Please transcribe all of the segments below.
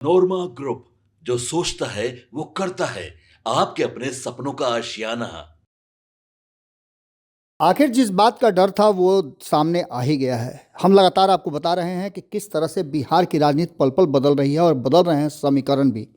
नोरमा group, जो सोचता है वो करता है। आपके अपने सपनों का आशियाना। आखिर जिस बात का डर था वो सामने आ ही गया है। हम लगातार आपको बता रहे हैं कि किस तरह से बिहार की राजनीति पल पल बदल रही है और बदल रहे हैं समीकरण भी।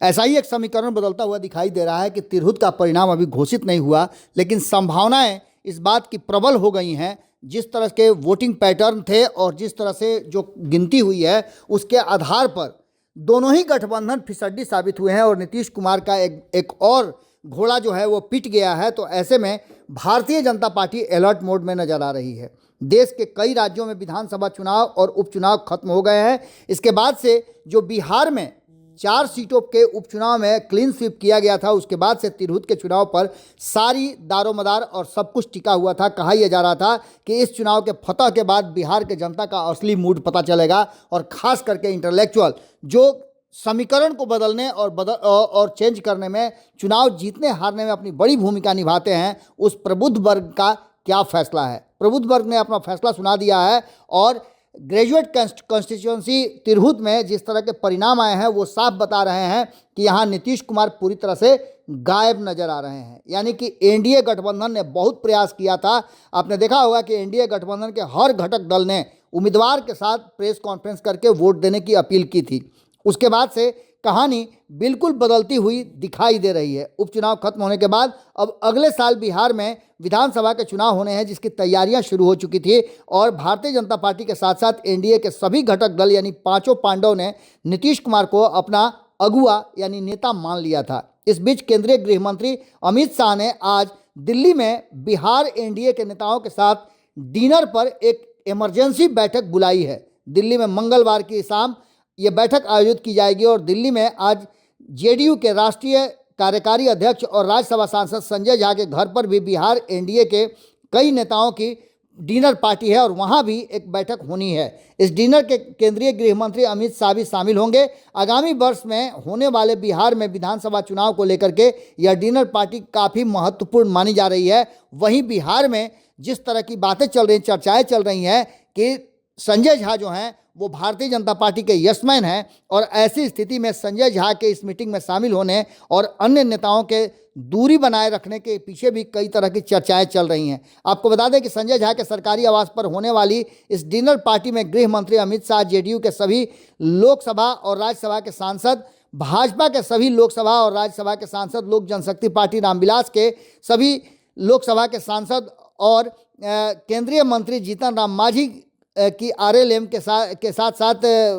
ऐसा ही एक समीकरण बदलता हुआ दिखाई दे रहा है कि तिरहुत का परिणाम अभी घोषित नहीं हुआ, लेकिन संभावनाएं इस बात की प्रबल हो गई हैं। जिस तरह के वोटिंग पैटर्न थे और जिस तरह से जो गिनती हुई है उसके आधार पर दोनों ही गठबंधन फिसड्डी साबित हुए हैं और नीतीश कुमार का एक और घोड़ा जो है वो पिट गया है। तो ऐसे में Bharatiya Janata party alert mode में नजर आ रही है। देश के कई राज्यों में विधानसभा चुनाव और उपचुनाव खत्म हो गए हैं। इसके बाद से जो बिहार में 4 सीटों के उपचुनाव में क्लीन स्वीप किया गया था, उसके बाद से तिरहुत के चुनाव पर सारी दारोमदार और सब कुछ टिका हुआ था। कहा यह जा रहा था कि इस चुनाव के फतह के बाद बिहार के जनता का असली मूड पता चलेगा और खास करके इंटेलेक्चुअल जो समीकरण को बदलने और चेंज करने में, चुनाव जीतने हारने में अपनी बड़ी भूमिका निभाते हैं, उस प्रबुद्ध वर्ग का क्या फैसला है। प्रबुद्ध वर्ग ने अपना फैसला सुना दिया है और ग्रेजुएट कॉन्स्टिट्यूंसी तिरहुत में जिस तरह के परिणाम आए हैं वो साफ बता रहे हैं कि यहाँ नीतीश कुमार पूरी तरह से गायब नजर आ रहे हैं। यानी कि एनडीए गठबंधन ने बहुत प्रयास किया था। आपने देखा होगा कि एनडीए गठबंधन के हर घटक दल ने उम्मीदवार के साथ प्रेस कॉन्फ्रेंस करके वोट देने की अपील की थी। उसके बाद से कहानी बिल्कुल बदलती हुई दिखाई दे रही है। उपचुनाव खत्म होने के बाद अब अगले साल बिहार में विधानसभा के चुनाव होने हैं, जिसकी तैयारियां शुरू हो चुकी थी और भारतीय जनता पार्टी के साथ साथ एनडीए के सभी घटक दल यानी पांचों पांडव ने नीतीश कुमार को अपना अगुआ यानी नेता मान लिया था। इस बीच केंद्रीय गृह मंत्री अमित शाह ने आज दिल्ली में बिहार एनडीए के नेताओं के साथ डिनर पर एक इमरजेंसी बैठक बुलाई है। दिल्ली में मंगलवार की शाम ये बैठक आयोजित की जाएगी और दिल्ली में आज जेडीयू के राष्ट्रीय कार्यकारी अध्यक्ष और राज्यसभा सांसद संजय झा के घर पर भी बिहार एनडीए के कई नेताओं की डिनर पार्टी है और वहां भी एक बैठक होनी है। इस डिनर के केंद्रीय गृह मंत्री अमित शाह भी शामिल होंगे। आगामी वर्ष में होने वाले बिहार में विधानसभा चुनाव को लेकर के यह डिनर पार्टी काफ़ी महत्वपूर्ण मानी जा रही है। वहीं बिहार में जिस तरह की बातें चल रही, चर्चाएँ चल रही हैं कि संजय झा जो हैं वो भारतीय जनता पार्टी के यशमैन हैं और ऐसी स्थिति में संजय झा के इस मीटिंग में शामिल होने और अन्य नेताओं के दूरी बनाए रखने के पीछे भी कई तरह की चर्चाएं चल रही हैं। आपको बता दें कि संजय झा के सरकारी आवास पर होने वाली इस डिनर पार्टी में गृह मंत्री अमित शाह, जेडीयू के सभी लोकसभा और राज्यसभा के सांसद, भाजपा के सभी लोकसभा और राज्यसभा के सांसद, लोक जनशक्ति पार्टी रामविलास के सभी लोकसभा के सांसद और केंद्रीय मंत्री जीतन राम मांझी कि आरएलएम के साथ साथ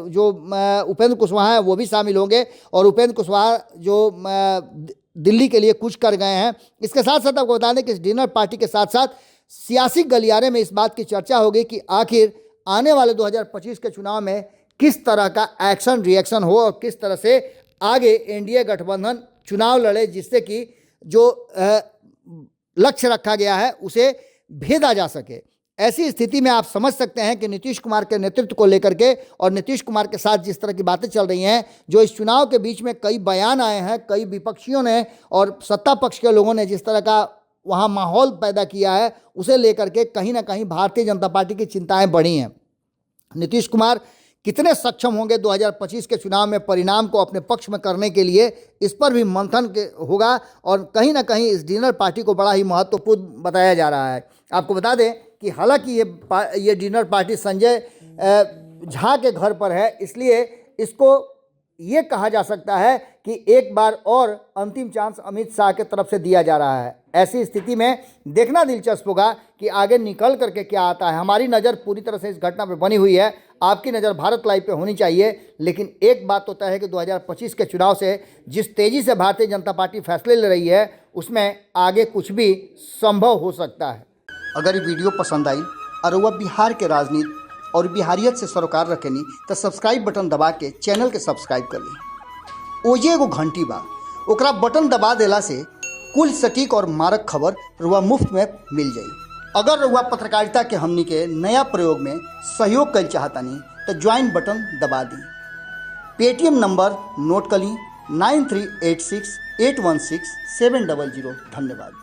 जो उपेंद्र कुशवाहा हैं वो भी शामिल होंगे और उपेंद्र कुशवाहा जो दिल्ली के लिए कुछ कर गए हैं। इसके साथ साथ आपको बता दें कि इस डिनर पार्टी के साथ साथ सियासी गलियारे में इस बात की चर्चा होगी कि आखिर आने वाले 2025 के चुनाव में किस तरह का एक्शन रिएक्शन हो और किस तरह से आगे एनडीए गठबंधन चुनाव लड़े, जिससे कि जो लक्ष्य रखा गया है उसे भेदा जा सके। ऐसी स्थिति में आप समझ सकते हैं कि नीतीश कुमार के नेतृत्व को लेकर के और नीतीश कुमार के साथ जिस तरह की बातें चल रही हैं, जो इस चुनाव के बीच में कई बयान आए हैं, कई विपक्षियों ने और सत्ता पक्ष के लोगों ने जिस तरह का वहाँ माहौल पैदा किया है, उसे लेकर के कहीं ना कहीं भारतीय जनता पार्टी की चिंताएं बढ़ी हैं। नीतीश कुमार कितने सक्षम होंगे 2025 के चुनाव में परिणाम को अपने पक्ष में करने के लिए, इस पर भी मंथन होगा और कहीं ना कहीं इस डिनर पार्टी को बड़ा ही महत्वपूर्ण बताया जा रहा है। आपको बता दें कि हालांकि ये डिनर पार्टी संजय झा के घर पर है, इसलिए इसको ये कहा जा सकता है कि एक बार और अंतिम चांस अमित शाह के तरफ से दिया जा रहा है। ऐसी स्थिति में देखना दिलचस्प होगा कि आगे निकल करके क्या आता है। हमारी नज़र पूरी तरह से इस घटना पर बनी हुई है, आपकी नज़र भारत लाइव पे होनी चाहिए। लेकिन एक बात तो तय है कि 2025 के चुनाव से जिस तेज़ी से भारतीय जनता पार्टी फैसले ले रही है, उसमें आगे कुछ भी संभव हो सकता है। अगर ये वीडियो पसंद आई और वह बिहार के राजनीति और बिहारियत से सरोकार रखेनी तो सब्सक्राइब बटन दबा के चैनल के सब्सक्राइब कर ली। ओजे एगो घंटी बा, ओकरा बटन दबा देला से कुल सटीक और मारक खबर रुआ मुफ्त में मिल जाई। अगर रुआ पत्रकारिता के हमनी के नया प्रयोग में सहयोग कर चाहतानी तो ज्वाइन बटन दबा दी। पेटीएम नंबर नोट कर ली 9386816700। धन्यवाद।